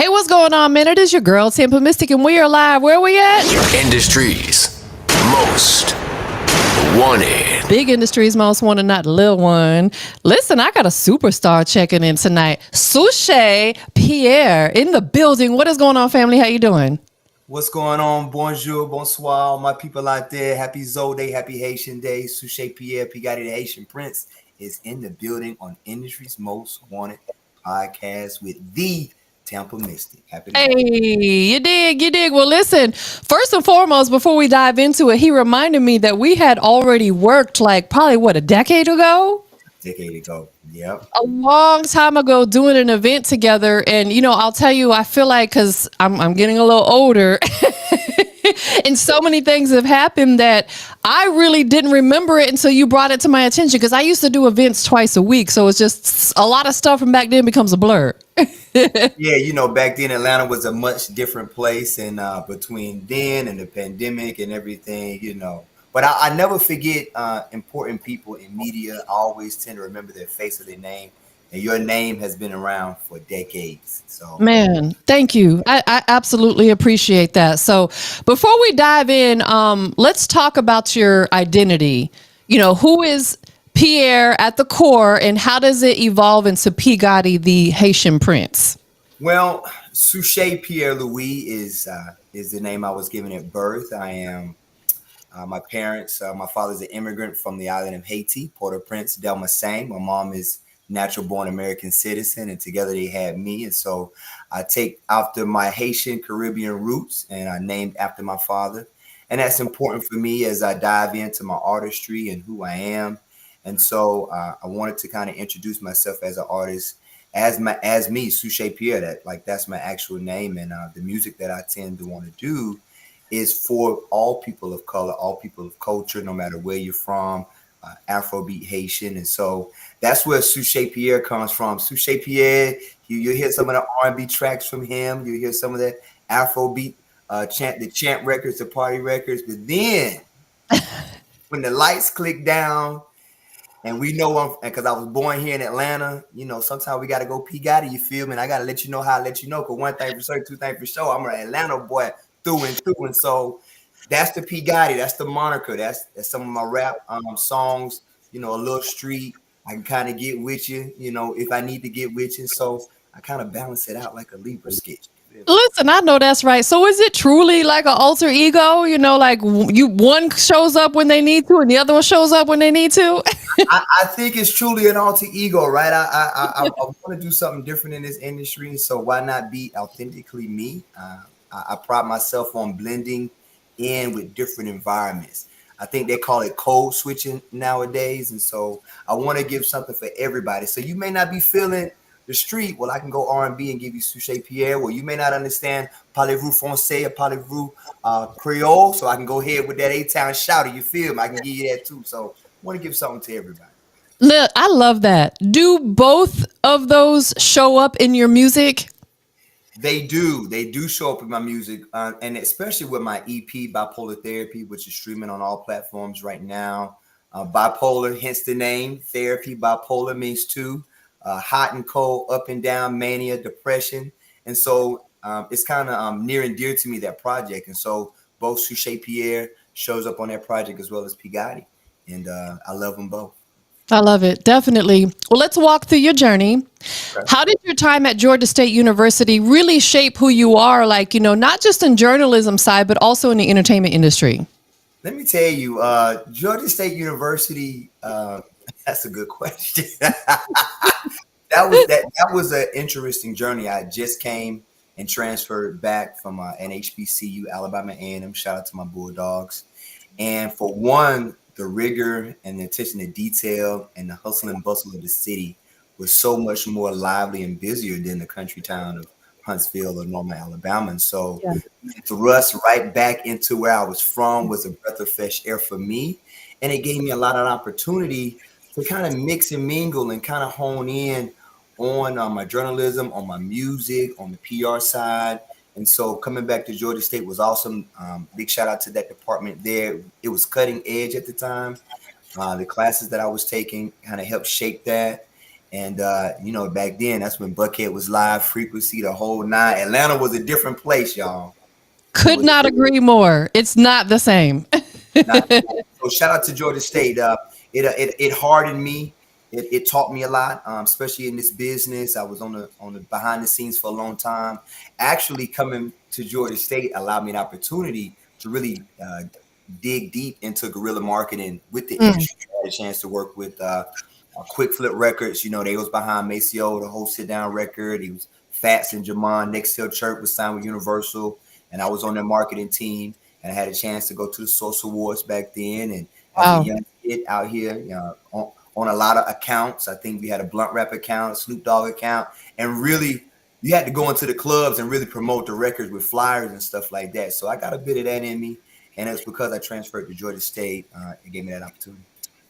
Hey, what's going on, man? It is your girl, TampaMystic, and we are live. Where are we at? Industries Most Wanted. Big Industries Most Wanted, not little one. Listen, I got a superstar checking in tonight. Suchet Pierre in the building. What is going on, family? How you doing? What's going on? Bonjour, bonsoir, all my people out there. Happy Zoe Day, happy Haitian Day. Suchet Pierre, Pigatti the Haitian Prince, is in the building on Industries Most Wanted podcast with the TampaMystic. Happy Hey, you dig. Well, listen, first and foremost, before we dive into it, he reminded me that we had already worked probably a decade ago? Decade ago. Yep. A long time ago doing an event together. And, I'll tell you, I feel like because I'm getting a little older and so many things have happened that I really didn't remember it until you brought it to my attention, because I used to do events twice a week. So it's just a lot of stuff from back then becomes a blur. Yeah, back then Atlanta was a much different place, and between then and the pandemic and everything, But I never forget important people in media. I always tend to remember their face or their name. And your name has been around for decades. So, man, thank you. I absolutely appreciate that. So before we dive in, let's talk about your identity. Who is Pierre at the core, and how does it evolve into Pigatti, the Haitian Prince? Well, Suchet Pierre Louis is the name I was given at birth. I am my parents. My father's an immigrant from the island of Haiti, Port-au-Prince, Delma-Saint. My mom is natural-born American citizen, and together they had me. And so I take after my Haitian Caribbean roots, and I named after my father. And that's important for me as I dive into my artistry and who I am. And so I wanted to kind of introduce myself as an artist, as me, Suchet Pierre. That's my actual name, and the music that I tend to want to do is for all people of color, all people of culture, no matter where you're from, Afrobeat, Haitian. And so that's where Suchet Pierre comes from. Suchet Pierre, you'll hear some of the R&B tracks from him. You'll hear some of the Afrobeat, the chant records, the party records. But then when the lights click down, and we know, because I was born here in Atlanta, sometimes we got to go Pigatti, you feel me? And I got to let you know how I let you know, because one thing for certain, two things for sure, I'm an Atlanta boy through and through. And so that's the Pigatti, that's the moniker. That's some of my rap songs, a little street. I can kind of get with you, if I need to get with you. So I kind of balance it out like a Libra sketch. Listen, I know that's right. So is it truly like an alter ego? Like one shows up when they need to and the other one shows up when they need to? I think it's truly an alter ego, right? I want to do something different in this industry. So why not be authentically me? I pride myself on blending in with different environments. I think they call it code switching nowadays. And so I want to give something for everybody. So you may not be feeling the street. Well, I can go R&B and give you Suchet Pierre. Well, you may not understand Parlez-vous Français or Parlez-vous Creole. So I can go ahead with that A-Town shouter. You feel me? I can give you that too. So I want to give something to everybody. Look, I love that. Do both of those show up in your music? They do. They do show up in my music, and especially with my EP, Bipolar Therapy, which is streaming on all platforms right now. Bipolar, hence the name. Therapy, bipolar means two. Hot and cold, up and down, mania, depression. And so it's kind of near and dear to me, that project. And so both Suchet Pierre shows up on that project as well as Pigatti. And I love them both. I love it. Definitely. Well, let's walk through your journey. Okay. How did your time at Georgia State University really shape who you are? Not just in journalism side, but also in the entertainment industry. Let me tell you, Georgia State University, that's a good question. That was an interesting journey. I just came and transferred back from an HBCU, Alabama A&M. Shout out to my Bulldogs. And for one, the rigor and the attention to detail and the hustle and bustle of the city was so much more lively and busier than the country town of Huntsville or Norman, Alabama. And so thrust right back into where I was from was a breath of fresh air for me. And it gave me a lot of opportunity to kind of mix and mingle and kind of hone in on my journalism, on my music, on the PR side. And so coming back to Georgia State was awesome. Big shout out to that department there. It was cutting edge at the time. The classes that I was taking kind of helped shape that. And back then, that's when Buckhead was live, Frequency, the whole nine. Atlanta was a different place, y'all. Could not agree more. It's not the same. So shout out to Georgia State. It hardened me. It taught me a lot, especially in this business. I was on the behind the scenes for a long time. Actually, coming to Georgia State allowed me an opportunity to really dig deep into guerrilla marketing with the industry. I had a chance to work with Quick Flip Records. They was behind Maceo, the whole sit down record. He was Fats and Jamon. Next Hill Church was signed with Universal, and I was on their marketing team. And I had a chance to go to the Source Awards back then. And as a young kid out here, on a lot of accounts, I think we had a Blunt Rap account, a Snoop Dogg account, and really you had to go into the clubs and really promote the records with flyers and stuff like that. So I got a bit of that in me, and it's because I transferred to Georgia State. It gave me that opportunity.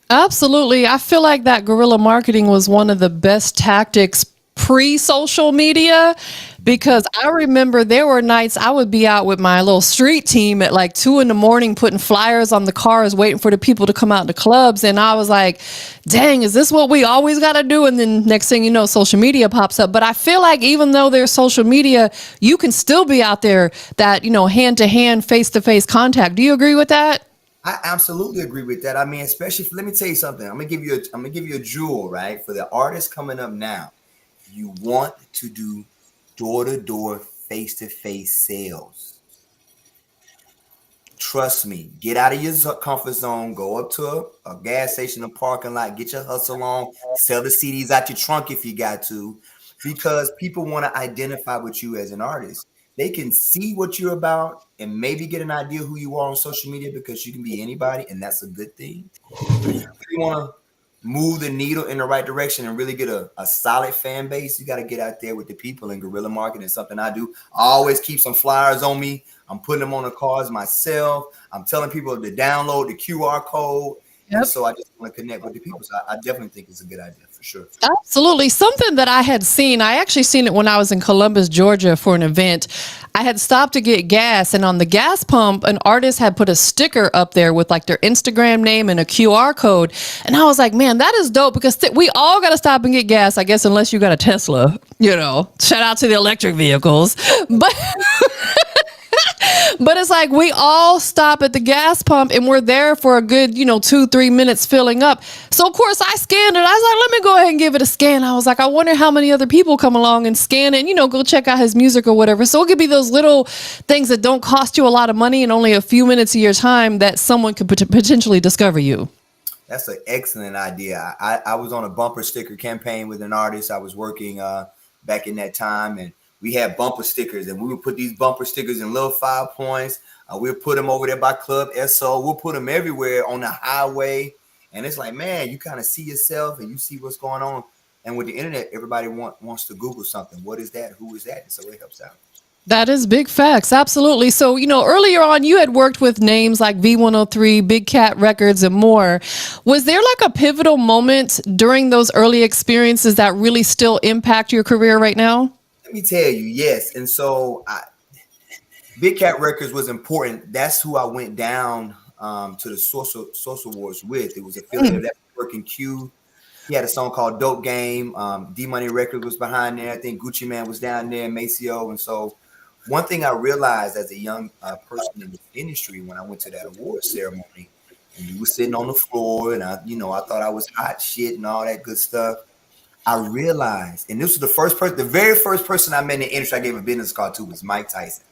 Absolutely. I feel like that guerrilla marketing was one of the best tactics pre-social media, because I remember there were nights I would be out with my little street team at like 2 a.m, putting flyers on the cars, waiting for the people to come out to clubs. And I was like, dang, is this what we always got to do? And then next thing you know, social media pops up. But I feel like even though there's social media, you can still be out there, that, hand-to-hand, face-to-face contact. Do you agree with that? I absolutely agree with that. I mean, especially let me tell you something. I'm gonna give you a jewel, right? For the artists coming up now, you want to do door-to-door, face-to-face sales. Trust me. Get out of your comfort zone. Go up to a gas station, a parking lot. Get your hustle on. Sell the CDs out your trunk if you got to, because people want to identify with you as an artist. They can see what you're about and maybe get an idea who you are on social media, because you can be anybody, and that's a good thing. But if you really want to move the needle in the right direction and really get a solid fan base, you got to get out there with the people. In guerrilla marketing, something I do. I always keep some flyers on me. I'm putting them on the cars myself. I'm telling people to download the QR code. Yep. And so I just want to connect with the people. So I definitely think it's a good idea, for sure. Absolutely. Something that I had seen, I actually seen it when I was in Columbus, Georgia for an event. I had stopped to get gas, and on the gas pump, an artist had put a sticker up there with like their Instagram name and a QR code. And I was like, man, that is dope, because we all got to stop and get gas, I guess, unless you got a Tesla, shout out to the electric vehicles. But it's like we all stop at the gas pump and we're there for a good, 2-3 minutes filling up. So, of course, I scanned it. I was like, let me go ahead and give it a scan. I was like, I wonder how many other people come along and scan it and, go check out his music or whatever. So it could be those little things that don't cost you a lot of money and only a few minutes of your time that someone could potentially discover you. That's an excellent idea. I was on a bumper sticker campaign with an artist. I was working back in that time, and we had bumper stickers, and we would put these bumper stickers in little 5 points. We'll put them over there by Club SO. We'll put them everywhere on the highway. And it's like, man, you kind of see yourself and you see what's going on. And with the internet, everybody wants to Google something. What is that? Who is that? And so it helps out. That is big facts. Absolutely. So, earlier on, you had worked with names like V103, Big Cat Records, and more. Was there like a pivotal moment during those early experiences that really still impact your career right now? Let me tell you, yes. And so Big Cat Records was important. That's who I went down to the Source Awards with. It was affiliated that working Q. He had a song called Dope Game. D-Money Records was behind there. I think Gucci Man was down there, Maceo. And so one thing I realized as a young person in the industry when I went to that award ceremony, and we were sitting on the floor, and I thought I was hot shit and all that good stuff. I realized, and this was the very first person I met in the industry I gave a business card to was Mike Tyson.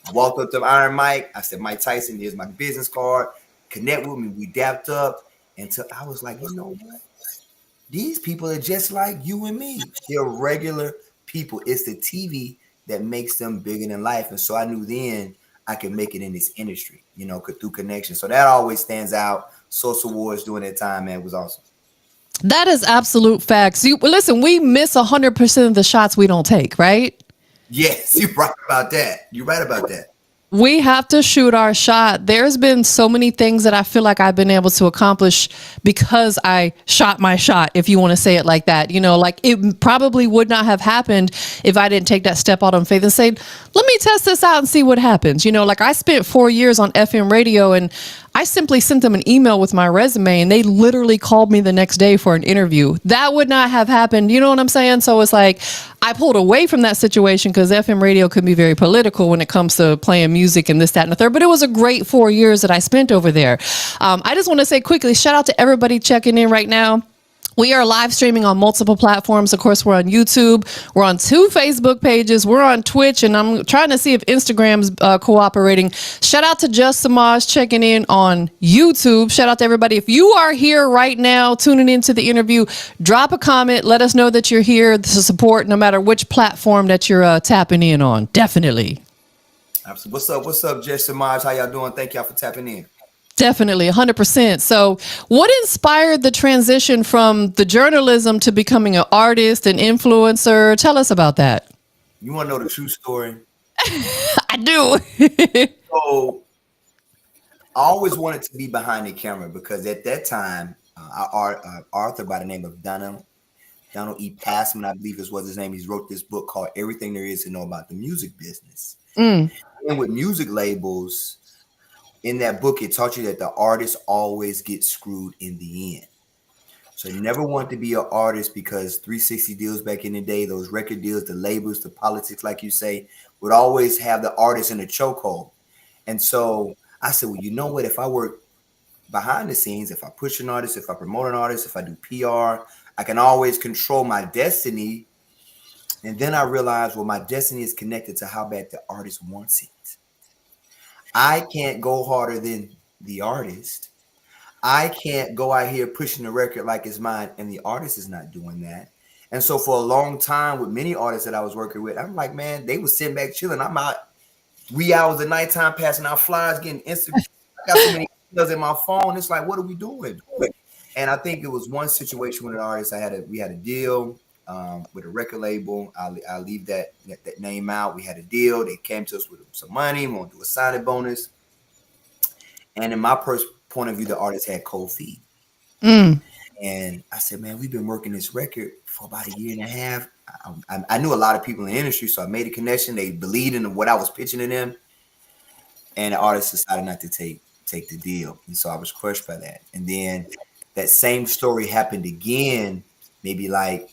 I walked up to Iron Mike. I said, Mike Tyson, here's my business card. Connect with me. We dapped up. And so I was like, you know what? These people are just like you and me. They're regular people. It's the TV that makes them bigger than life. And so I knew then I could make it in this industry, through connection. So that always stands out. Source Awards during that time, man, was awesome. That is absolute facts. Listen, we miss 100% of the shots we don't take, right? Yes, you're right about that. You're right about that. We have to shoot our shot. There's been so many things that I feel like I've been able to accomplish because I shot my shot, if you want to say it like that. Like it probably would not have happened if I didn't take that step out on faith and say, let me test this out and see what happens. Like I spent 4 years on FM radio, and I simply sent them an email with my resume and they literally called me the next day for an interview. That would not have happened. You know what I'm saying? So it's like I pulled away from that situation because FM radio can be very political when it comes to playing music and this, that, and the third. But it was a great 4 years that I spent over there. I just want to say quickly, shout out to everybody checking in right now. We are live streaming on multiple platforms. Of course, we're on YouTube. We're on 2 Facebook pages. We're on Twitch, and I'm trying to see if Instagram's cooperating. Shout out to Just Samaj checking in on YouTube. Shout out to everybody. If you are here right now tuning into the interview, drop a comment. Let us know that you're here to support no matter which platform that you're tapping in on. Definitely. Absolutely. What's up, Just Samaj? How y'all doing? Thank y'all for tapping in. Definitely, 100%. So what inspired the transition from the journalism to becoming an artist, an influencer? Tell us about that. You want to know the true story? I do. So I always wanted to be behind the camera because at that time, our author by the name of Donald E. Passman, I believe was his name. He wrote this book called Everything There Is to Know About the Music Business. And with music labels, in that book, it taught you that the artists always get screwed in the end. So you never want to be an artist because 360 deals back in the day, those record deals, the labels, the politics, like you say, would always have the artist in a chokehold. And so I said, well, you know what? If I work behind the scenes, if I push an artist, if I promote an artist, if I do PR, I can always control my destiny. And then I realized, well, my destiny is connected to how bad the artist wants it. I can't go harder than the artist. I can't go out here pushing the record like it's mine, and the artist is not doing that. And so for a long time with many artists that I was working with, I'm like, man, they was sitting back chilling. I'm out 3 hours of nighttime passing out flyers, getting instant. I got so many emails in my phone. It's like, what are we doing? And I think it was one situation with an artist. We had a deal with a record label. I'll leave that name out. We had a deal. They came to us with some money. We want to do a signing bonus. And in my point of view, the artist had cold feet. And I said, man, we've been working this record for about a year and a half. I knew a lot of people in the industry, so I made a connection. They believed in what I was pitching to them. And the artist decided not to take the deal. And so I was crushed by that. And then that same story happened again, maybe like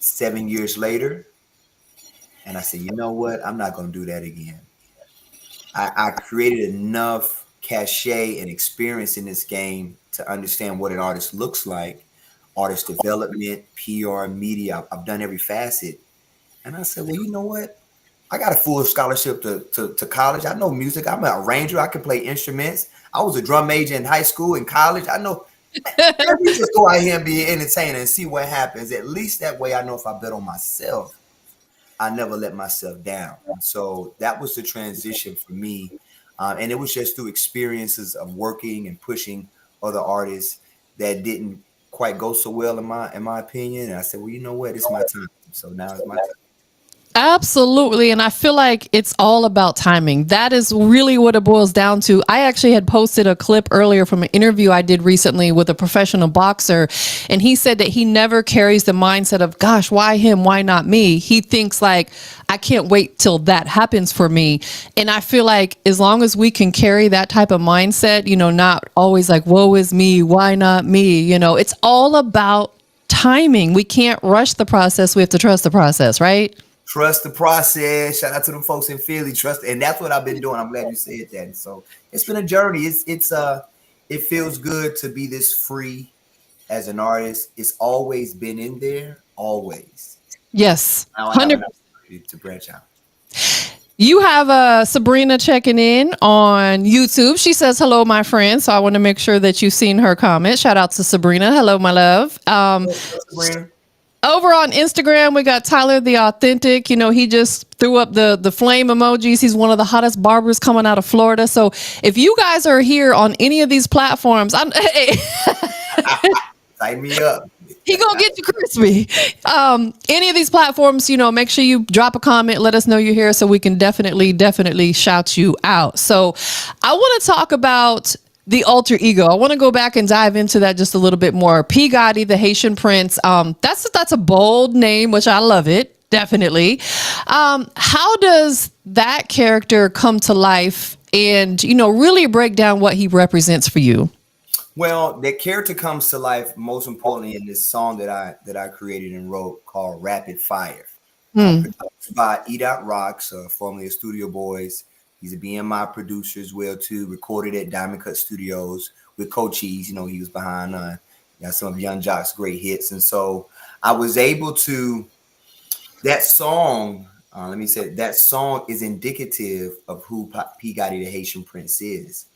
7 years later. And I said, you know what? I'm not going to do that again. I created enough cachet and experience in this game to understand what an artist looks like, artist development, PR, media. I've done every facet. And I said, well, you know what? I got a full scholarship to college. I know music. I'm an arranger. I can play instruments. I was a drum major in high school and college. I know. Let me just go out here and be an entertainer and see what happens. At least that way I know if I bet on myself, I never let myself down. And so that was the transition for me. And it was just through experiences of working and pushing other artists that didn't quite go so well in my opinion. And I said, well, you know what? It's my time. So now it's my time. Absolutely. And I feel like it's all about timing. That is really what it boils down to. I actually had posted a clip earlier from an interview I did recently with a professional boxer. And he said that he never carries the mindset of, gosh, why him? Why not me? He thinks like, I can't wait till that happens for me. And I feel like as long as we can carry that type of mindset, you know, not always like, woe is me. Why not me? You know, it's all about timing. We can't rush the process. We have to trust the process, right? Trust the process. Shout out to them folks in Philly. Trust, and that's what I've been doing. I'm glad you said that. And so it's been a journey. It feels good to be this free as an artist. It's always been in there, always. Yes, 100% to branch out. You have Sabrina checking in on YouTube. She says, hello, my friend. So I want to make sure that you've seen her comment. Shout out to Sabrina. Hello, my love. Sabrina. Over on Instagram, we got Tyler the Authentic. You know, he just threw up the flame emojis. He's one of the hottest barbers coming out of Florida. So if you guys are here on any of these platforms, sign me up. He gonna get you crispy. Any of these platforms, you know, make sure you drop a comment. Let us know you're here so we can definitely shout you out. So I want to talk about the alter ego. I want to go back and dive into that just a little bit more. P. Gotti, the Haitian Prince. That's a bold name, which I love it. Definitely. How does that character come to life and, really break down what he represents for you. Well, that character comes to life most importantly in this song that I created and wrote called Rapid Fire. Produced by Rocks, formerly of Studio Boys. He's a BMI producer as well too. Recorded at Diamond Cut Studios with Coach Cheese. He was behind some of Young Jock's great hits, and so I was able to. That song, let me say, that song is indicative of who P. Gotti the Haitian Prince is.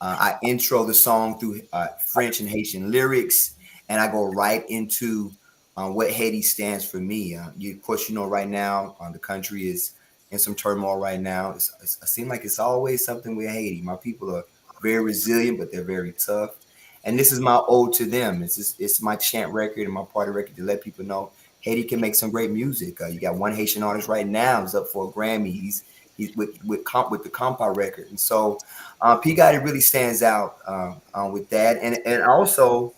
I intro the song through French and Haitian lyrics, and I go right into what Haiti stands for me. Of course, right now the country is in some turmoil right now. It seems like it's always something with Haiti. My people are very resilient, but they're very tough. And this is my ode to them. It's my chant record and my party record to let people know Haiti can make some great music. You got one Haitian artist right now who's up for a Grammy. He's with the Compa record, and so P. Gotti really stands out with that, and also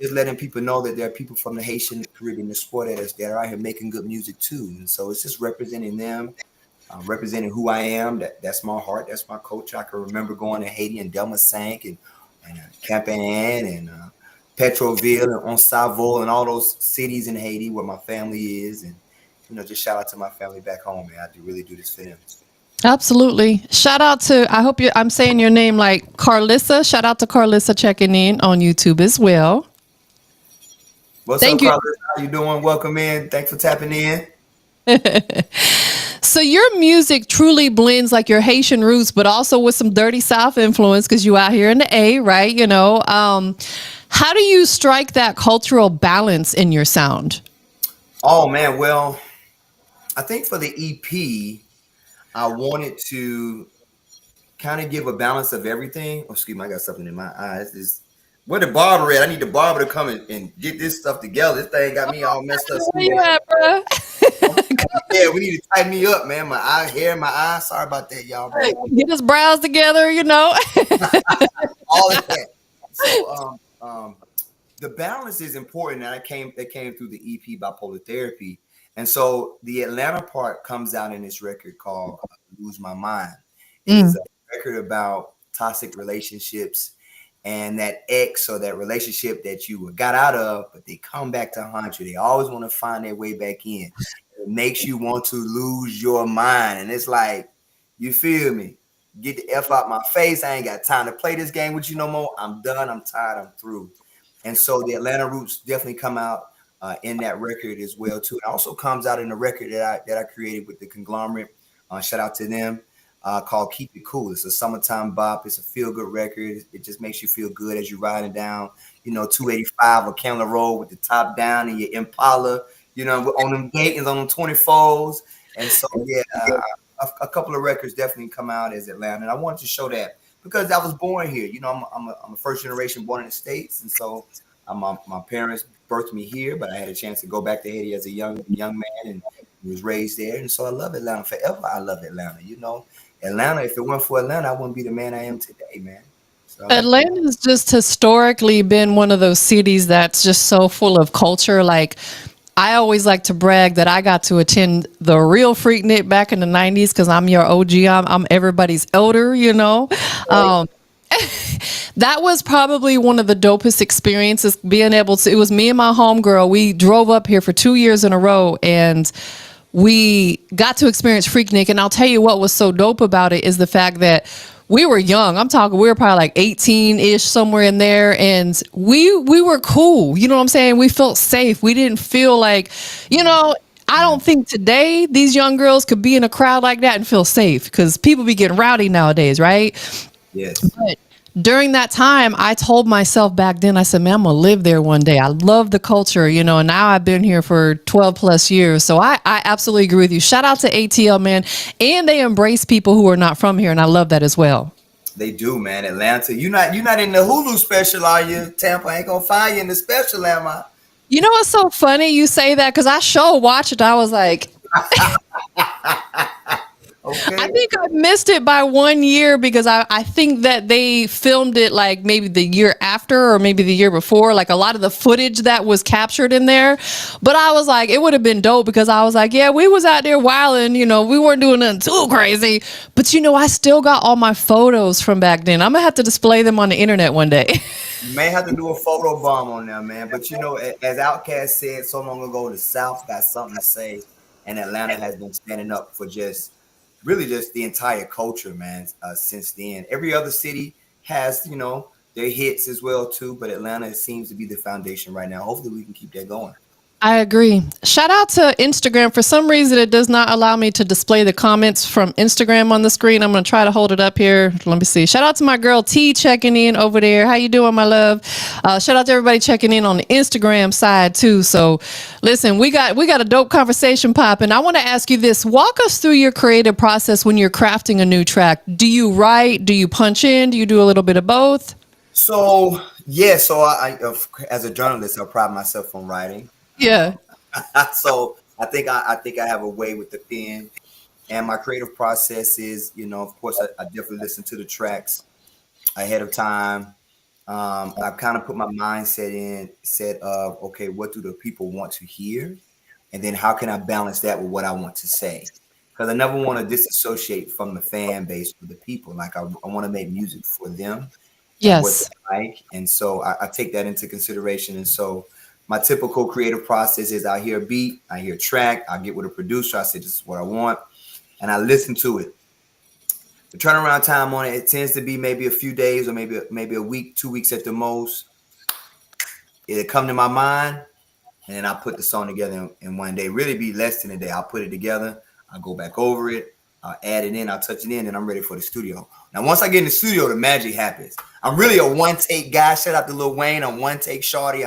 just letting people know that there are people from the Haitian Caribbean diaspora that are out here making good music too. And so it's just representing them, representing who I am. That's my heart. That's my culture. I can remember going to Haiti and Delma Sank and Camp-Anne and Petroville and Onsavo and all those cities in Haiti where my family is. And, just shout out to my family back home, man. I really do this for them. Absolutely. Shout out to, I hope I'm saying your name like Carlissa. Shout out to Carlissa checking in on YouTube as well. What's up, Carlissa? How you doing? Welcome in. Thanks for tapping in. So your music truly blends like your Haitian roots, but also with some Dirty South influence because you out here in the A, right? How do you strike that cultural balance in your sound? Oh, man. Well, I think for the EP, I wanted to kind of give a balance of everything. Oh, excuse me, I got something in my eyes. Where the barber at? I need the barber to come and get this stuff together. This thing got me all messed up. Where you at, bro? Yeah, we need to tighten me up, man. My hair in my eye. Sorry about that, y'all. Get his brows together, All of that. So, the balance is important, and that came through the EP Bipolar Therapy. And so the Atlanta part comes out in this record called Lose My Mind. It's a record about toxic relationships and that ex or that relationship that you got out of, but they come back to haunt you. They always want to find their way back in. It makes you want to lose your mind. And it's like, you feel me? Get the F out my face. I ain't got time to play this game with you no more. I'm done. I'm tired. I'm through. And so the Atlanta roots definitely come out in that record as well too. It also comes out in the record that I created with the conglomerate. Shout out to them. Called Keep It Cool. It's a summertime bop. It's a feel-good record. It just makes you feel good as you're riding down, 285 or Candler Road with the top down and your Impala, on them Daytons, on them 24s. And so, yeah, a couple of records definitely come out as Atlanta. And I wanted to show that because I was born here. I'm a first generation born in the States. And so my parents birthed me here, but I had a chance to go back to Haiti as a young man and was raised there. And so I love Atlanta forever. I love Atlanta, Atlanta, if it weren't for Atlanta, I wouldn't be the man I am today, man. So, Atlanta has just historically been one of those cities that's just so full of culture. Like, I always like to brag that I got to attend the real Freaknik back in the 90s because I'm your OG. I'm everybody's elder, That was probably one of the dopest experiences, being able to, it was me and my homegirl. We drove up here for 2 years in a row and we got to experience Freaknik. And I'll tell you what was so dope about it is the fact that we were young. I'm talking, we were probably like 18-ish, somewhere in there. And we were cool. You know what I'm saying? We felt safe. We didn't feel like, I don't think today these young girls could be in a crowd like that and feel safe because people be getting rowdy nowadays, right? Yes. But during that time, I told myself back then, I said, man, I'm going to live there one day. I love the culture, and now I've been here for 12 plus years. So I absolutely agree with you. Shout out to ATL, man. And they embrace people who are not from here. And I love that as well. They do, man. Atlanta, you're not in the Hulu special, are you? Tampa ain't going to find you in the special, am I? You know what's so funny you say that? Because I watched it. I was like, Okay. I think I missed it by 1 year because I think that they filmed it like maybe the year after or maybe the year before, like a lot of the footage that was captured in there. But I was like, it would have been dope because I was like, yeah, we was out there wilding, we weren't doing nothing too crazy. But I still got all my photos from back then. I'm gonna have to display them on the internet one day. You may have to do a photo bomb on them, man. But as Outkast said so long ago, the South got something to say, and Atlanta has been standing up for just the entire culture, man. Since then, every other city has their hits as well too, but Atlanta seems to be the foundation right now. Hopefully, we can keep that going. I agree. Shout out to Instagram. For some reason, it does not allow me to display the comments from Instagram on the screen. I'm going to try to hold it up here. Let me see. Shout out to my girl T checking in over there. How you doing, my love? Shout out to everybody checking in on the Instagram side too. So listen, we got a dope conversation popping. I want to ask you this. Walk us through your creative process when you're crafting a new track. Do you write? Do you punch in? Do you do a little bit of both? So yeah, I as a journalist, I pride myself on writing. Yeah. So I think I have a way with the pen, and my creative process is, of course, I definitely listen to the tracks ahead of time. I've kind of put my mindset of, okay, what do the people want to hear, and then how can I balance that with what I want to say? Because I never want to disassociate from the fan base or the people. Like I want to make music for them and what Yes. they like, and so I take that into consideration. And so my typical creative process is I hear a beat, I hear a track, I get with a producer, I say this is what I want, and I listen to it. The turnaround time on it tends to be maybe a few days or maybe a week, 2 weeks at the most. It'll come to my mind, and then I put the song together in one day. Really be less than a day. I'll put it together, I'll go back over it, I'll add it in, I'll touch it in, and I'm ready for the studio. Now, once I get in the studio, the magic happens. I'm really a one-take guy. Shout out to Lil Wayne. I'm one-take shorty.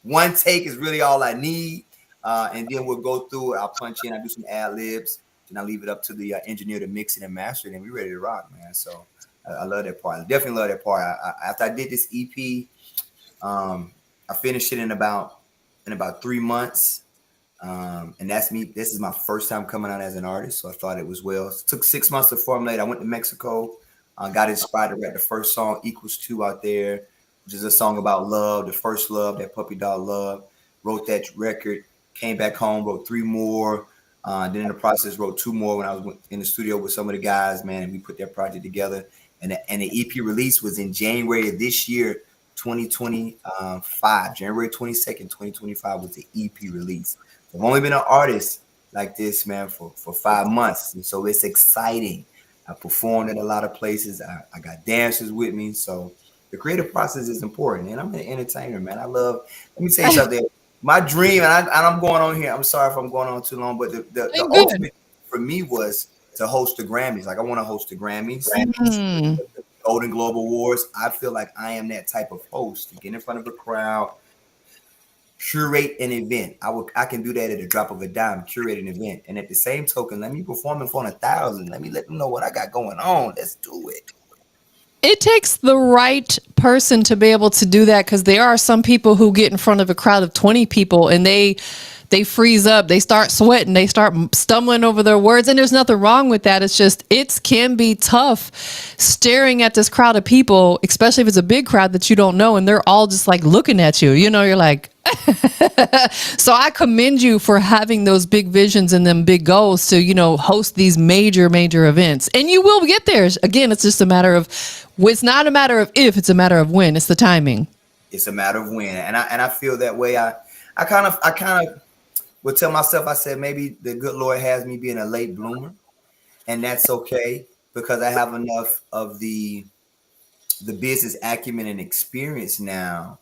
One take is really all I need. And then we'll go through it. I'll punch in. I do some ad libs. And I leave it up to the engineer to mix it and master it. And we're ready to rock, man. So I love that part. I definitely love that part. After I did this EP, I finished it in about 3 months. And that's me. This is my first time coming out as an artist. So I thought it was well. It took 6 months to formulate. I went to Mexico. Got inspired to write the first song, Equals 2, out there, which is a song about love, the first love, that puppy dog love. Wrote that record, came back home, wrote 3 more. Then in the process, wrote 2 more when I was in the studio with some of the guys, man, and we put that project together. And the EP release was in January of this year, 2025. January 22nd, 2025 was the EP release. I've only been an artist like this, man, for 5 months. And so it's exciting. I performed at a lot of places. I got dancers with me. So the creative process is important, and I'm an entertainer, man. Let me tell you something. My dream, and I'm going on here. I'm sorry if I'm going on too long, but the ultimate for me was to host the Grammys. Like I want to host the Grammys, the Golden Globe Awards. I feel like I am that type of host to get in front of a crowd, curate an event. I can do that at a drop of a dime, curate an event. And at the same token, let me perform in front of 1,000. Let me let them know what I got going on. Let's do it. It takes the right person to be able to do that, because there are some people who get in front of a crowd of 20 people and they freeze up, they start sweating, they start stumbling over their words, and there's nothing wrong with that. It's just, it can be tough staring at this crowd of people, especially if it's a big crowd that you don't know and they're all just like looking at you. You're like, so I commend you for having those big visions and them big goals to, host these major events. And you will get there. Again, it's just a matter of, it's not a matter of if, it's a matter of when. It's the timing. It's a matter of when. And I feel that way. I kind of would tell myself, I said, maybe the good Lord has me being a late bloomer, and that's okay, because I have enough of the business acumen and experience now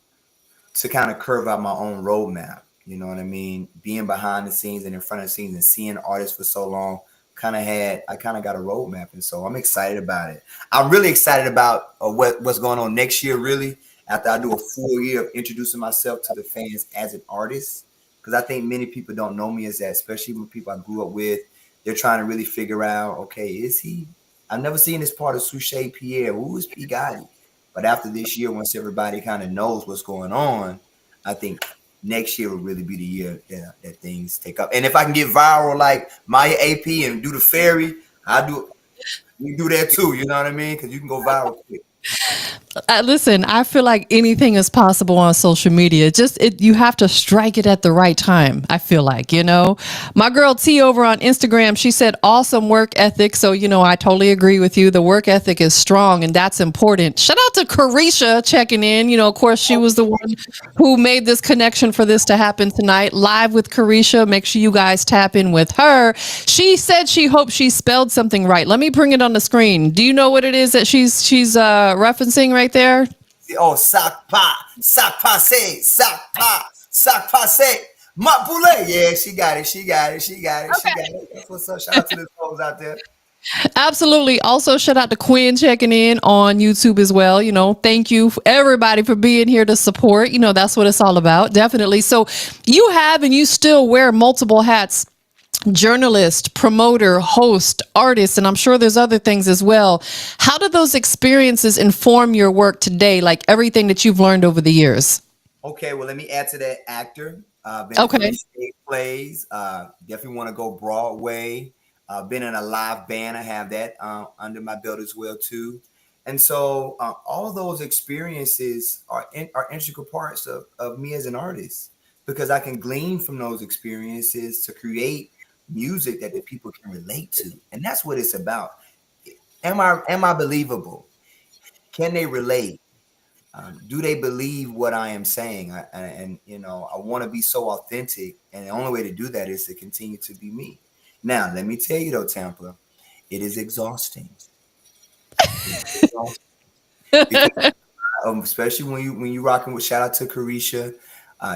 to kind of curve out my own roadmap. You know what I mean? Being behind the scenes and in front of the scenes and seeing artists for so long, I kind of got a roadmap. And so I'm excited about it. I'm really excited about what's going on next year, really, after I do a full year of introducing myself to the fans as an artist. Because I think many people don't know me as that, especially when people I grew up with. They're trying to really figure out, okay, is he? I've never seen this part of Suchet Pierre. Who is P. Gotti? But after this year, once everybody kind of knows what's going on, I think next year will really be the year that things take up. And if I can get viral like Maya AP and do the fairy, I do. We do that too. You know what I mean? Because you can go viral quick. Listen, I feel like anything is possible on social media. You have to strike it at the right time. I feel like, my girl T over on Instagram, she said awesome work ethic. So, I totally agree with you. The work ethic is strong and that's important. Shout out to Carisha checking in. Of course, she was the one who made this connection for this to happen tonight. Live with Carisha. Make sure you guys tap in with her. She said she hopes she spelled something right. Let me bring it on the screen. Do you know what it is that she's referencing right there? Oh, sac passe, ma poulet. Yeah, she got it. That's what's up. Shout out to the folks out there. Absolutely. Also, shout out to Quinn checking in on YouTube as well. Thank you everybody for being here to support. That's what it's all about. Definitely. So you have and you still wear multiple hats. Journalist, promoter, host, artist, and I'm sure there's other things as well. How do those experiences inform your work today, like everything that you've learned over the years? Okay, well, let me add to that. Actor. Been Okay. in stage plays. Definitely want to go Broadway. Been in a live band. I have that under my belt as well too. And so all those experiences are integral parts of me as an artist, because I can glean from those experiences to create music that the people can relate to. And that's what it's about. Am I believable? Can they relate? Do they believe what I am saying? I want to be so authentic, and the only way to do that is to continue to be me. Now, let me tell you though, Tampa, it is exhausting. Because, especially when you rocking with, shout out to Carisha.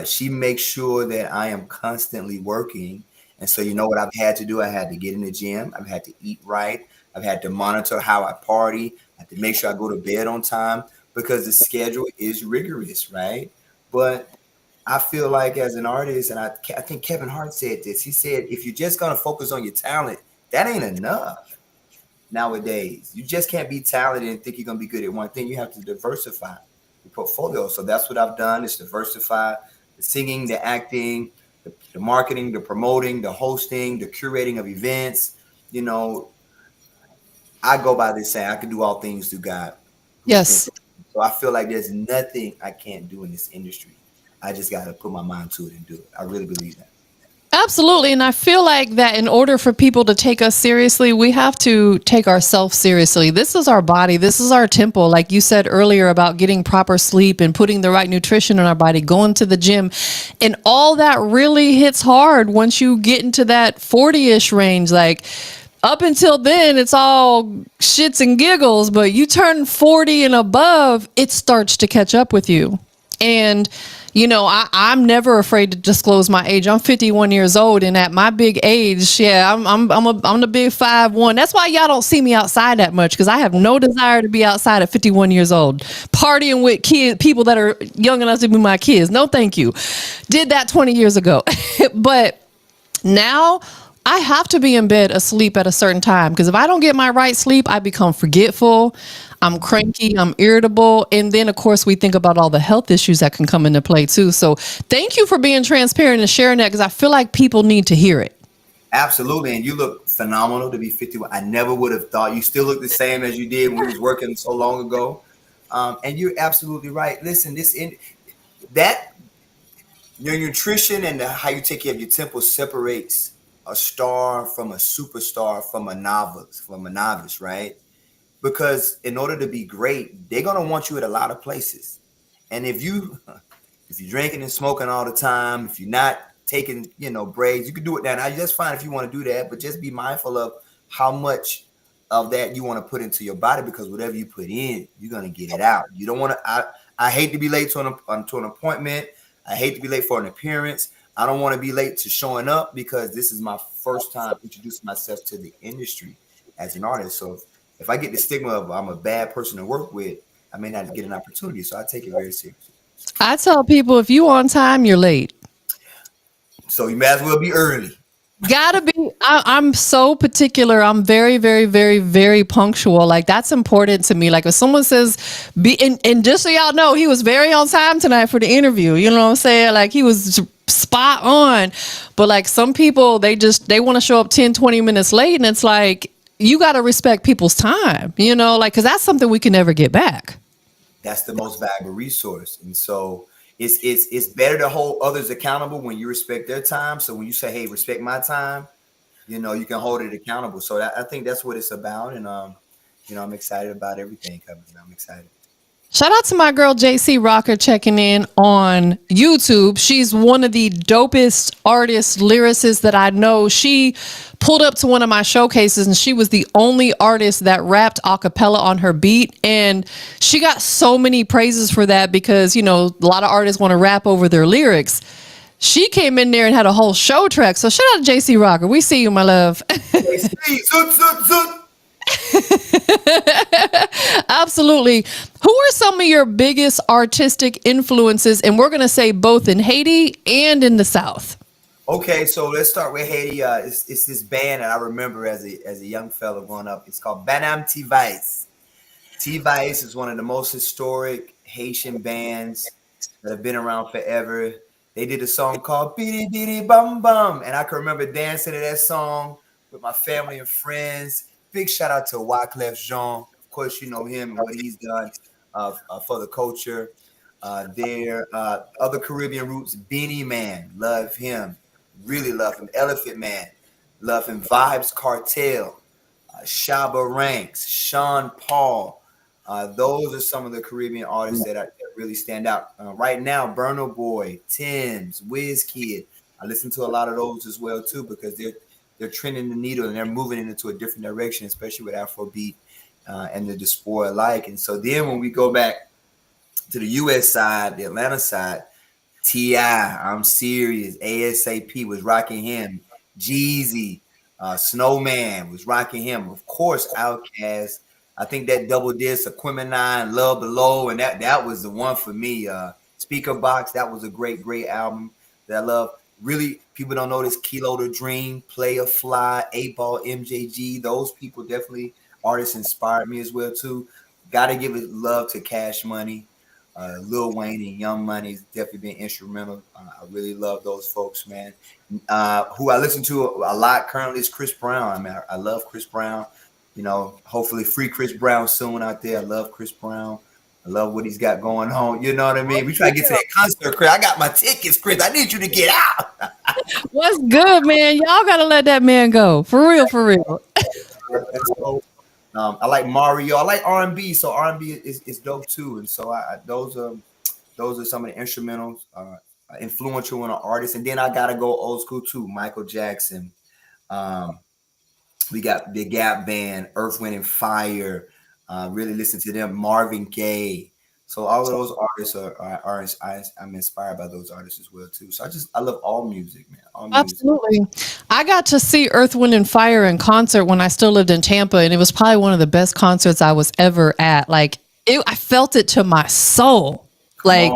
She makes sure that I am constantly working. And so, what I've had to do? I had to get in the gym. I've had to eat right. I've had to monitor how I party. I have to make sure I go to bed on time, because the schedule is rigorous, right? But I feel like as an artist, and I think Kevin Hart said this, he said, if you're just going to focus on your talent, that ain't enough nowadays. You just can't be talented and think you're going to be good at one thing. You have to diversify your portfolio. So that's what I've done, is diversify the singing, the acting, the marketing, the promoting, the hosting, the curating of events. I go by this saying, I can do all things through God. Yes. So I feel like there's nothing I can't do in this industry. I just got to put my mind to it and do it. I really believe that. Absolutely. And I feel like that in order for people to take us seriously, we have to take ourselves seriously. This is our body. This is our temple. Like you said earlier about getting proper sleep and putting the right nutrition in our body, going to the gym, and all that really hits hard once you get into that 40-ish range. Like up until then, it's all shits and giggles, but you turn 40 and above, it starts to catch up with you. And I'm never afraid to disclose my age. I'm 51 years old, and at my big age, I'm the big 5'1". That's why y'all don't see me outside that much, because I have no desire to be outside at 51 years old, partying with people that are young enough to be my kids. No, thank you. Did that 20 years ago, but now I have to be in bed asleep at a certain time, because if I don't get my right sleep, I become forgetful. I'm cranky, I'm irritable. And then, of course, we think about all the health issues that can come into play, too. So thank you for being transparent and sharing that, because I feel like people need to hear it. Absolutely. And you look phenomenal to be 51. I never would have thought. You still look the same as you did when we was working so long ago. And you're absolutely right. Listen, your nutrition and how you take care of your temple separates a star from a superstar from a novice, right? Because in order to be great, they're going to want you at a lot of places. And if you're drinking and smoking all the time, if you're not taking, breaks, you can do it now. That's fine if you want to do that, but just be mindful of how much of that you want to put into your body, because whatever you put in, you're going to get it out. You don't want to, I hate to be late to an appointment. I hate to be late for an appearance. I don't want to be late to showing up, because this is my first time introducing myself to the industry as an artist. So if I get the stigma of I'm a bad person to work with, I may not get an opportunity. So I take it very seriously. I tell people, if you on time, you're late. So you may as well be early. Gotta be. I'm so particular. I'm very, very, very, very punctual. Like, that's important to me. Like, if someone says and just so y'all know, he was very on time tonight for the interview. You know what I'm saying? Like, he was spot on. But like some people, they want to show up 10, 20 minutes late, and it's like, you got to respect people's time, you know, like, cause that's something we can never get back. That's the most valuable resource. And so it's better to hold others accountable when you respect their time. So when you say, hey, respect my time, you know, you can hold it accountable. So I think that's what it's about. And you know, I'm excited about everything coming. I'm excited. Shout out to my girl JC Rocker checking in on YouTube. She's one of the dopest artists, lyricists that I know. She pulled up to one of my showcases and she was the only artist that rapped a cappella on her beat. And she got so many praises for that because, you know, a lot of artists want to rap over their lyrics. She came in there and had a whole show track. So shout out to JC Rocker. We see you, my love. Absolutely. Who are some of your biggest artistic influences? And we're going to say both in Haiti and in the South. Okay, so let's start with Haiti. It's this band that I remember as a young fellow growing up. It's called Banam T-Vice. T-Vice is one of the most historic Haitian bands that have been around forever. They did a song called Bidi Bidi Bum Bum, and I can remember dancing to that song with my family and friends. Big shout out to Wyclef Jean. Of course, you know him and what he's done for the culture. There, other Caribbean roots, Beanie Man, love him, really love him. Elephant Man, love him. Vibes Cartel, Shabba Ranks, Sean Paul. Those are some of the Caribbean artists that really stand out. Right now, Burna Boy, Tim's, Wizkid. I listen to a lot of those as well too because they're trending the needle and they're moving into a different direction, especially with Afrobeat and the diaspora alike. And so then when we go back to the U.S. side, the Atlanta side, T.I., I'm Serious, ASAP was rocking him. Jeezy, Snowman was rocking him. Of course, Outkast. I think that double disc, Aquemini, Love Below, and that was the one for me. Speaker Box, that was a great album that I love. Really, people don't know this. Kilo the Dream, Player Fly, 8-Ball, MJG. Those people definitely, artists inspired me as well too. Got to give it love to Cash Money, Lil Wayne, and Young Money has definitely been instrumental. I really love those folks, man. Who I listen to a lot currently is Chris Brown. I mean, I love Chris Brown. You know, hopefully free Chris Brown soon out there. I love Chris Brown. I love what he's got going on. You know what I mean? We try to get to that concert, Chris. I got my tickets, Chris. I need you to get out. What's good, man? Y'all got to let that man go. For real, for real. I like Mario. I like R&B. So R&B is dope too. And so those are some of the instrumentals, influential on an artist. And then I got to go old school too. Michael Jackson. We got the Gap Band, Earth, Wind, and Fire. Really listen to them. Marvin Gaye. So all of those artists I'm inspired by those artists as well too. So I love all music, man. All music. Absolutely. I got to see Earth, Wind, and Fire in concert when I still lived in Tampa, and it was probably one of the best concerts I was ever at. Like I felt it to my soul. Like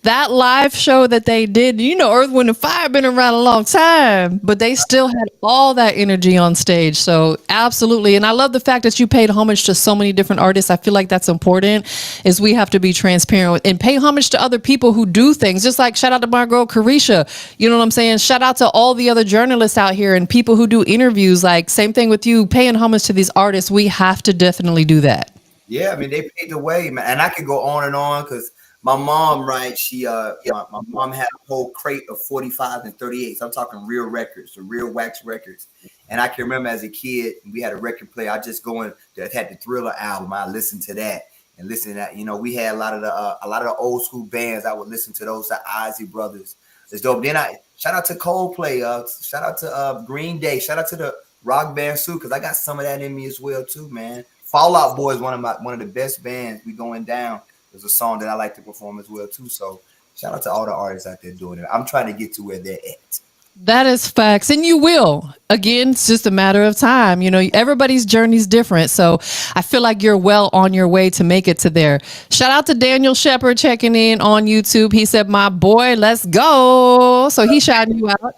that live show that they did, you know, Earth, Wind, and Fire been around a long time, but they still had all that energy on stage. So absolutely. And I love the fact that you paid homage to so many different artists. I feel like that's important, is we have to be transparent with, and pay homage to other people who do things. Just like shout out to my girl Carisha. You know what I'm saying? Shout out to all the other journalists out here and people who do interviews. Like same thing with you, paying homage to these artists. We have to definitely do that. Yeah, I mean, they paved the way, man. And I could go on and on because my mom, right? She, my mom had a whole crate of 45 and 38s. I'm talking real records, the real wax records. And I can remember as a kid, we had a record player. I just go in that had the Thriller album. I listened to that and listen to that. You know, we had a lot of the old school bands. I would listen to those, the Ozzy Brothers. It's dope. Then I shout out to Coldplay. Shout out to Green Day. Shout out to the Rock Band Suit because I got some of that in me as well too, man. Fall Out Boy is one of the best bands. We going down. There's a song that I like to perform as well too. So shout out to all the artists out there doing it. I'm trying to get to where they're at. That is facts. And you will. Again, it's just a matter of time. You know, everybody's journey is different. So I feel like you're well on your way to make it to there. Shout out to Daniel Shepard checking in on YouTube. He said, my boy, let's go. So he shouting you out.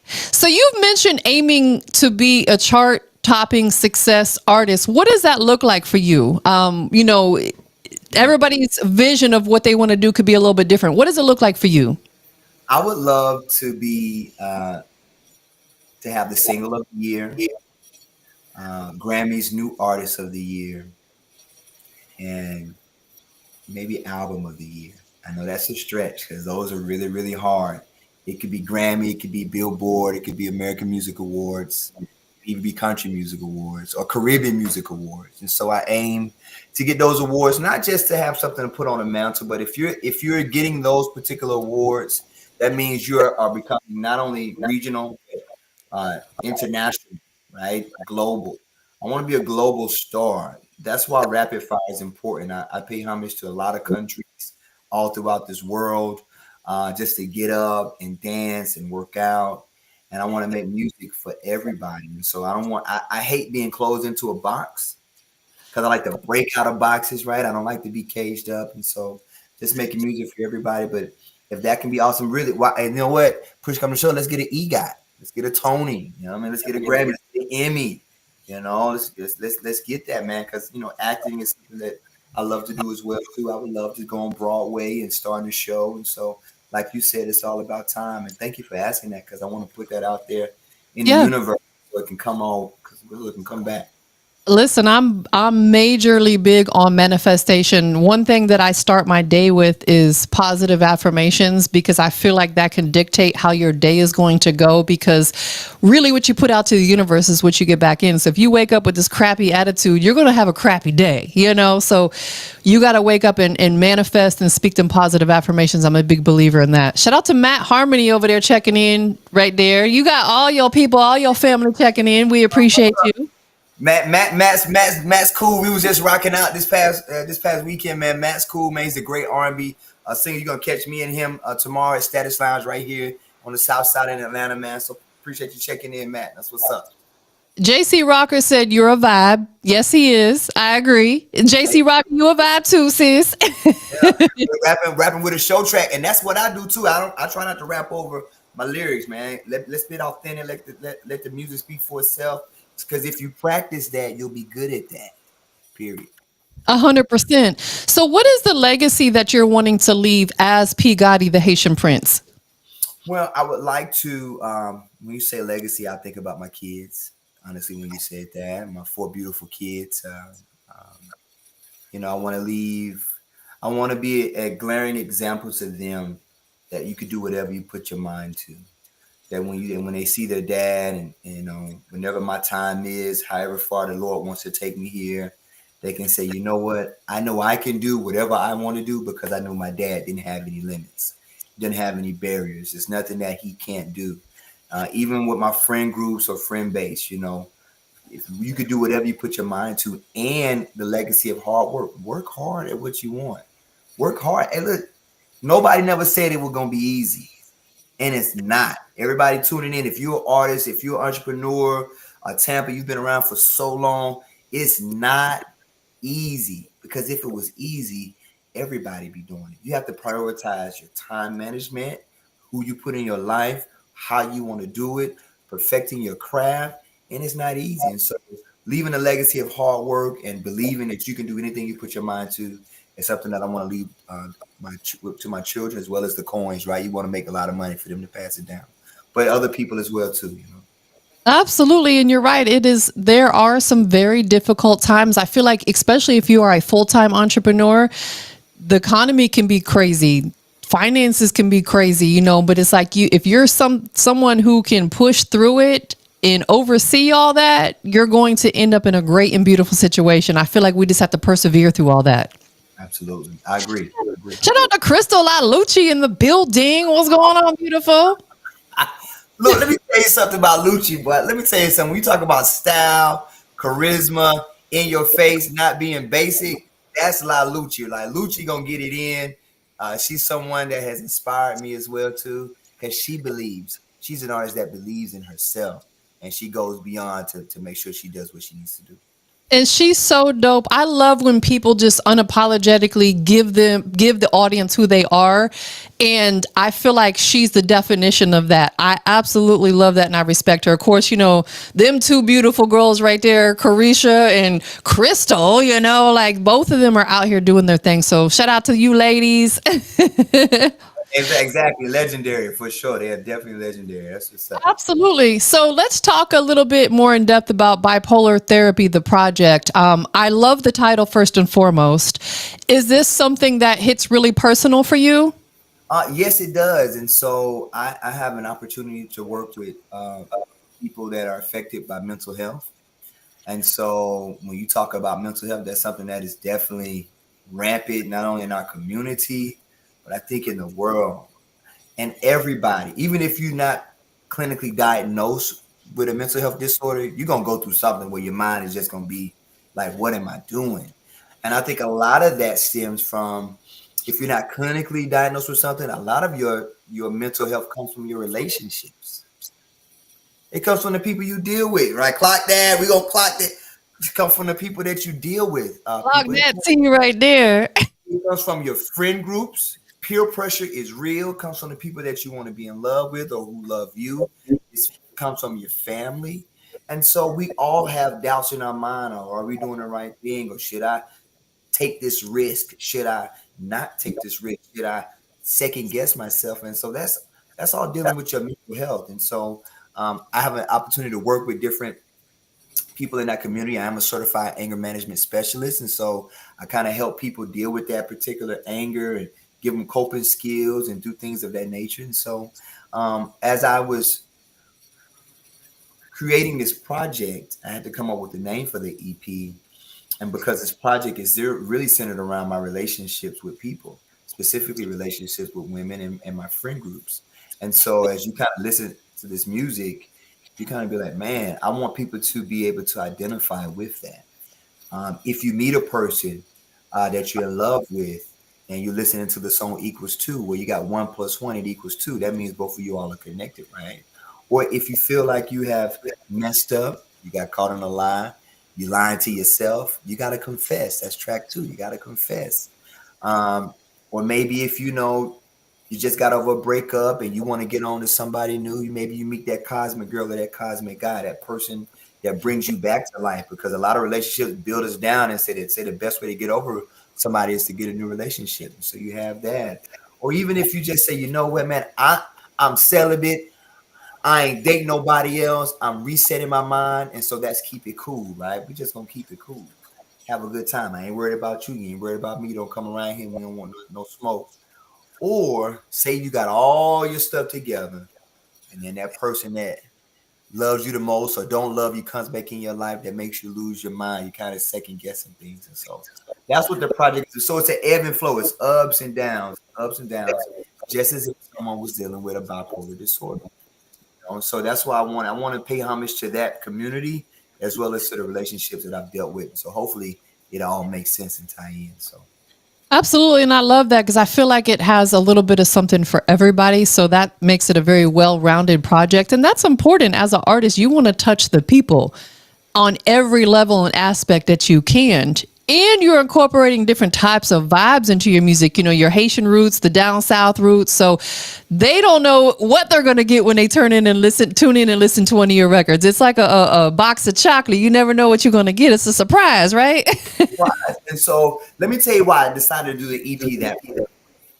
So you've mentioned aiming to be a chart topping success artist. What does that look like for you? You know, everybody's vision of what they want to do could be a little bit different. What does it look like for you? I would love to be to have the single of the year, Grammy's new artist of the year, and maybe album of the year. I know that's a stretch because those are really, really hard. It could be Grammy, it could be Billboard, it could be American Music Awards, it could even be Country Music Awards or Caribbean Music Awards. And so I aim to get those awards, not just to have something to put on a mantle, but if you're getting those particular awards, that means you are becoming not only regional, international, right? Global. I want to be a global star. That's why rapid fire is important. I pay homage to a lot of countries all throughout this world, just to get up and dance and work out. And I want to make music for everybody. And so I hate being closed into a box because I like to break out of boxes, right? I don't like to be caged up. And so just making music for everybody. But if that can be awesome, really, and you know what? Push come to show, let's get an EGOT. Let's get a Tony. You know what I mean? Let's get a Grammy. Let's get an Emmy. You know, let's get that, man. Because, you know, acting is something that I love to do as well, too. I would love to go on Broadway and star in a show. And so, like you said, it's all about time. And thank you for asking that because I want to put that out there in the universe so it can come on, so it can come back. Listen, I'm majorly big on manifestation. One thing that I start my day with is positive affirmations because I feel like that can dictate how your day is going to go because really what you put out to the universe is what you get back in. So if you wake up with this crappy attitude, you're going to have a crappy day, you know? So you got to wake up and manifest and speak them positive affirmations. I'm a big believer in that. Shout out to Matt Harmony over there checking in right there. You got all your people, all your family checking in. We appreciate you. Matt's cool. We was just rocking out this past weekend, man. Matt's cool, man. He's a great R&B singer. You're gonna catch me and him tomorrow at Status Lounge right here on the South Side in Atlanta, man. So appreciate you checking in, Matt. That's what's up. JC Rocker said you're a vibe. Yes, he is. I agree. JC Rocker, you a vibe too, sis. Yeah, rapping with a show track, and that's what I do too. I try not to rap over my lyrics, man. Let's be authentic. Let the music speak for itself. Because if you practice that, you'll be good at that. Period. 100%. So what is the legacy that you're wanting to leave as P. Gotti, the Haitian Prince? Well, I would like to, when you say legacy, I think about my kids. Honestly, when you said that, my 4 beautiful kids. You know, I want to be a glaring example to them that you could do whatever you put your mind to. That when they see their dad and, you know, whenever my time is, however far the Lord wants to take me here, they can say, you know what, I know I can do whatever I want to do because I know my dad didn't have any limits, didn't have any barriers. There's nothing that he can't do. Even with my friend groups or friend base, you know, if you could do whatever you put your mind to, and the legacy of hard work hard at what you want. Work hard. And look, nobody never said it was going to be easy. And it's not. Everybody tuning in, if you're an artist, if you're an entrepreneur, Tampa, you've been around for so long, it's not easy. Because if it was easy, everybody be doing it. You have to prioritize your time management, who you put in your life, how you want to do it, perfecting your craft, and it's not easy. And so leaving a legacy of hard work and believing that you can do anything you put your mind to is something that I want to leave to my children as well as the coins, right? You want to make a lot of money for them to pass it down, but other people as well too, you know. Absolutely. And you're right. There are some very difficult times. I feel like, especially if you are a full-time entrepreneur, the economy can be crazy. Finances can be crazy, you know, but it's like if you're someone who can push through it and oversee all that, you're going to end up in a great and beautiful situation. I feel like we just have to persevere through all that. Absolutely. I agree. Shout out to Crystal Lucci in the building. What's going on, beautiful? Look, let me tell you something about Lucci, but let me tell you something. When you talk about style, charisma, in your face, not being basic, that's La Lucci. Like Lucci gonna get it in. She's someone that has inspired me as well too, because she believes. She's an artist that believes in herself, and she goes beyond to make sure she does what she needs to do. And she's so dope. I love when people just unapologetically give the audience who they are. And I feel like she's the definition of that. I absolutely love that and I respect her. Of course, you know, them 2 beautiful girls right there, Carisha and Crystal, you know, like both of them are out here doing their thing. So shout out to you ladies. Exactly, legendary for sure. They are definitely legendary. That's what's up. Absolutely. So let's talk a little bit more in depth about Bipolar Therapy, the project. I love the title first and foremost. Is this something that hits really personal for you? Yes, it does. And so I have an opportunity to work with people that are affected by mental health. And so when you talk about mental health, that's something that is definitely rampant, not only in our community, but I think in the world. And everybody, even if you're not clinically diagnosed with a mental health disorder, you're going to go through something where your mind is just going to be like, what am I doing? And I think a lot of that stems from, if you're not clinically diagnosed with something, a lot of your mental health comes from your relationships. It comes from the people you deal with, right? Clock that. We gonna clock that. It comes from the people that you deal with. Log People. that to you right there. It comes from your friend groups. Peer pressure is real. It comes from the people that you want to be in love with or who love you. It comes from your family. And so we all have doubts in our mind. Or are we doing the right thing? Or should I take this risk? Should I not take this risk? Should I second guess myself? And so that's all dealing with your mental health. And so I have an opportunity to work with different people in that community. I am a certified anger management specialist. And so I kind of help people deal with that particular anger and give them coping skills and do things of that nature. And so as I was creating this project, I had to come up with a name for the EP. And because this project is really centered around my relationships with people, specifically relationships with women and my friend groups. And so as you kind of listen to this music, you kind of be like, man, I want people to be able to identify with that. If you meet a person that you're in love with and you're listening to the song equals two, where you got 1 + 1, it equals 2, that means both of you all are connected, right? Or if you feel like you have messed up, you got caught in a lie, you lying to yourself, you got to confess. That's track 2. You got to confess. Or maybe if you just got over a breakup and you want to get on to somebody new, maybe you meet that cosmic girl or that cosmic guy, that person that brings you back to life, because a lot of relationships build us down and say the best way to get over somebody is to get a new relationship. So you have that. Or even if you just say, you know what, man, I'm celibate. I ain't dating nobody else. I'm resetting my mind. And so that's keep it cool, right? We just gonna keep it cool. Have a good time. I ain't worried about you. You ain't worried about me. Don't come around here. We don't want no smoke. Or say you got all your stuff together, and then that person that loves you the most or don't love you comes back in your life, that makes you lose your mind. You kind of second guessing things. And so that's what the project is. So it's an ebb and flow. It's ups and downs, just as if someone was dealing with a bipolar disorder. So that's why I want to pay homage to that community as well as to the relationships that I've dealt with. So hopefully it all makes sense and tie in. So Absolutely. And I love that because I feel like it has a little bit of something for everybody. So that makes it a very well-rounded project. And that's important as an artist. You want to touch the people on every level and aspect that you can. And you're incorporating different types of vibes into your music, your Haitian roots, the down south roots. So they don't know what they're going to get when they tune in and listen to one of your records. It's like a box of chocolate. You never know what you're going to get. It's a surprise, right? And so let me tell you why I decided to do the EP that way.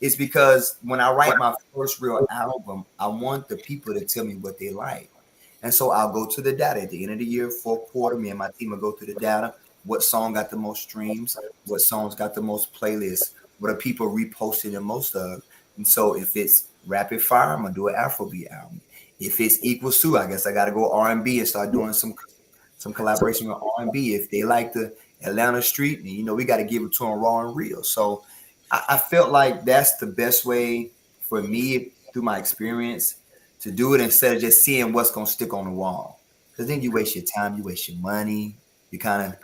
It's because when I write my first real album, I want the people to tell me what they like. And so I'll go to the data at the end of the year, fourth quarter. Me and my team will go through the data. What song got the most streams? What songs got the most playlists? What are people reposting the most of? And so if it's rapid fire, I'm gonna do an Afrobeat album. If it's equals to, I guess I gotta go R&B and start doing some collaboration with R&B. If they like the Atlanta street, and we got to give it to them raw and real. So I felt like that's the best way for me through my experience to do it, instead of just seeing what's gonna stick on the wall. Because then you waste your time, you waste your money, you kind of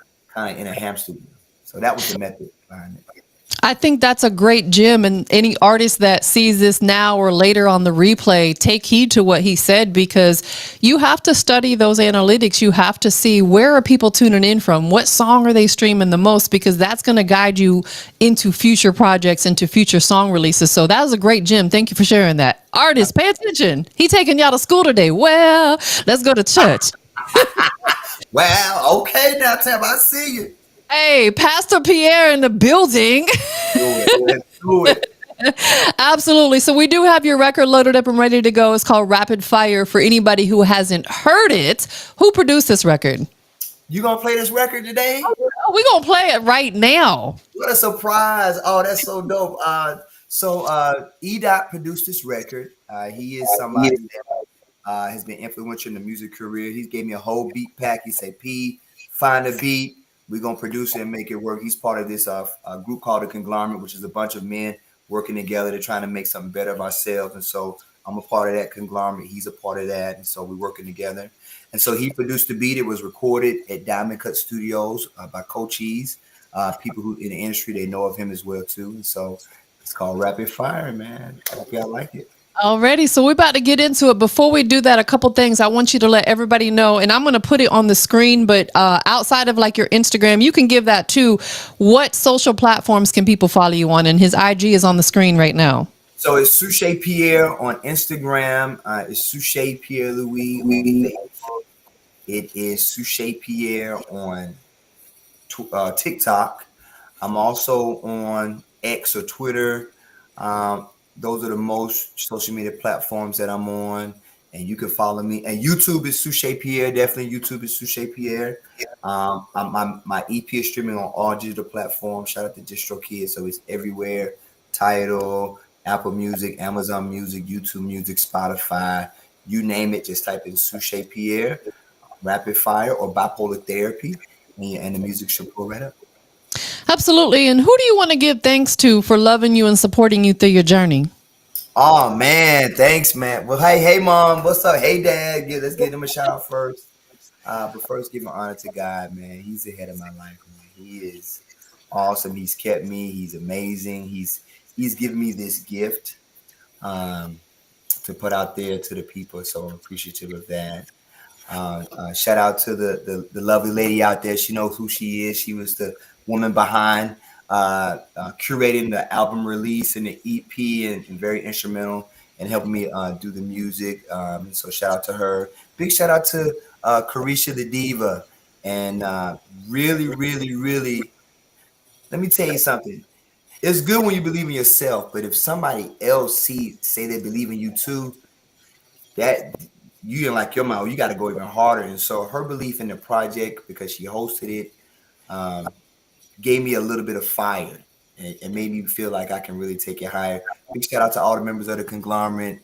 in a hamster wheel. So that was the method behind it. I think that's a great gem, and any artist that sees this now or later on the replay, take heed to what he said, because you have to study those analytics. You have to see, where are people tuning in from? What song are they streaming the most? Because that's going to guide you into future projects, into future song releases. So that was a great gem. Thank you for sharing that. Artists, pay attention. He taking y'all to school today. Well, let's go to church. Well, okay now, Tam, I see you. Hey, Pastor Pierre in the building. Let's do it. Absolutely. So we do have your record loaded up and ready to go. It's called Rapid Fire. For anybody who hasn't heard it, who produced this record? You gonna play this record today? Oh, we're going to play it right now. What a surprise! Oh, that's so dope. E. Dot produced this record. He is somebody that has been influential in the music career. He gave me a whole beat pack. He said, "P, find a beat. We're gonna produce it and make it work." He's part of this group called the Conglomerate, which is a bunch of men working together to try to make something better of ourselves. And so I'm a part of that conglomerate. He's a part of that, and so we're working together. And so he produced the beat. It was recorded at Diamond Cut Studios by Cochise. People who in the industry, they know of him as well too. And so it's called Rapid Fire, man. I hope y'all like it. Already. So we're about to get into it. Before we do that, a couple things I want you to let everybody know, and I'm going to put it on the screen, but outside of like your Instagram, you can give that too. What social platforms can people follow you on? And his IG is on the screen right now. So it's Suchet Pierre on Instagram. It's Suchet Pierre Louis. It is Suchet Pierre on TikTok. I'm also on X or Twitter. Those are the most social media platforms that I'm on. And you can follow me. And YouTube is Suchet Pierre. Definitely YouTube is Suchet Pierre. My EP is streaming on all digital platforms. Shout out to DistroKid. So it's everywhere. Tidal, Apple Music, Amazon Music, YouTube Music, Spotify. You name it. Just type in Suchet Pierre, Rapid Fire, or Bipolar Therapy. And the music should pull right up. Absolutely. And who do you want to give thanks to for loving you and supporting you through your journey? Oh man, thanks, man. Well, hey, mom, what's up? Hey, dad. Let's give them a shout out first. But first, give an honor to God, man. He's the head of my life, man. He is awesome. He's kept me. He's amazing. He's given me this gift to put out there to the people. So I'm appreciative of that. Shout out to the lovely lady out there. She knows who she is. She was the woman behind curating the album release and the EP, and very instrumental in helping me do the music. So shout out to her. Big shout out to Carisha the Diva. And really, really, really, let me tell you something. It's good when you believe in yourself, but if somebody else say they believe in you too, that you didn't like your mouth, you got to go even harder. And so her belief in the project, because she hosted it, gave me a little bit of fire and made me feel like I can really take it higher. Big shout out to all the members of the conglomerate.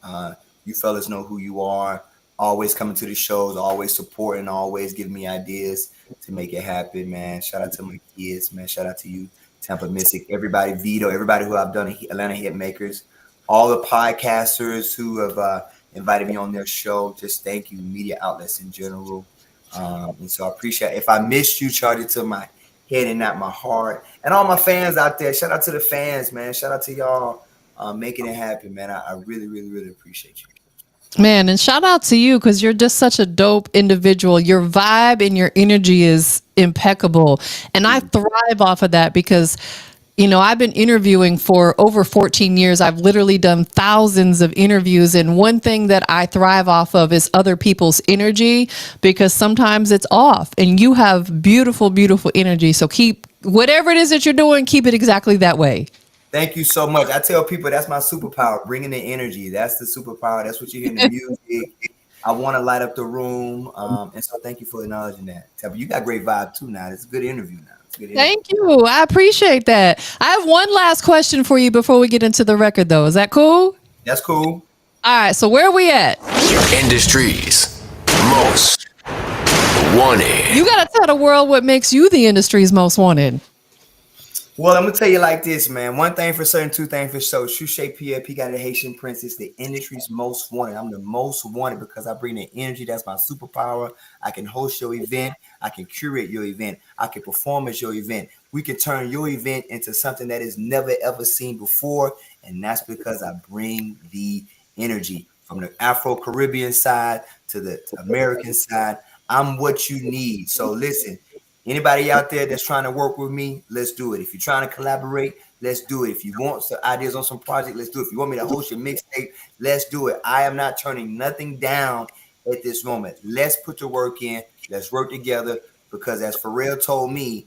You fellas know who you are. Always coming to the shows, always supporting, always giving me ideas to make it happen, man. Shout out to my kids, man. Shout out to you, TampaMystic, everybody, Vito, everybody who I've done Atlanta Hitmakers, all the podcasters who have invited me on their show. Just thank you, media outlets in general. And so I appreciate it. If I missed you, charge it to my head and not my heart. And all my fans out there, shout out to the fans, man. Shout out to y'all making it happen, man. I really, really, really appreciate you. Man, and shout out to you because you're just such a dope individual. Your vibe and your energy is impeccable. And I thrive off of that because, you know, I've been interviewing for over 14 years. I've literally done thousands of interviews. And one thing that I thrive off of is other people's energy, because sometimes it's off and you have beautiful, beautiful energy. So keep whatever it is that you're doing, keep it exactly that way. Thank you so much. I tell people that's my superpower, bringing the energy. That's the superpower. That's what you hear in the music. I want to light up the room. And so thank you for acknowledging that. You got great vibe too now. It's a good interview now. Thank you. I appreciate that. I have one last question for you before we get into the record, though. Is that cool? That's cool. All right. So where are we at? Industries Most Wanted. You got to tell the world what makes you the industry's most wanted. Well, I'm gonna tell you like this, man. One thing for certain, two things for sure. Suchet Pierre, P got the Haitian princess, the industry's most wanted. I'm the most wanted because I bring the energy. That's my superpower. I can host your event. I can curate your event. I can perform at your event. We can turn your event into something that is never ever seen before, and that's because I bring the energy from the Afro-Caribbean side to the American side. I'm what you need. So listen. Anybody out there that's trying to work with me, let's do it. If you're trying to collaborate, let's do it. If you want some ideas on some project, let's do it. If you want me to host your mixtape, let's do it. I am not turning nothing down at this moment. Let's put the work in. Let's work together because as Pharrell told me,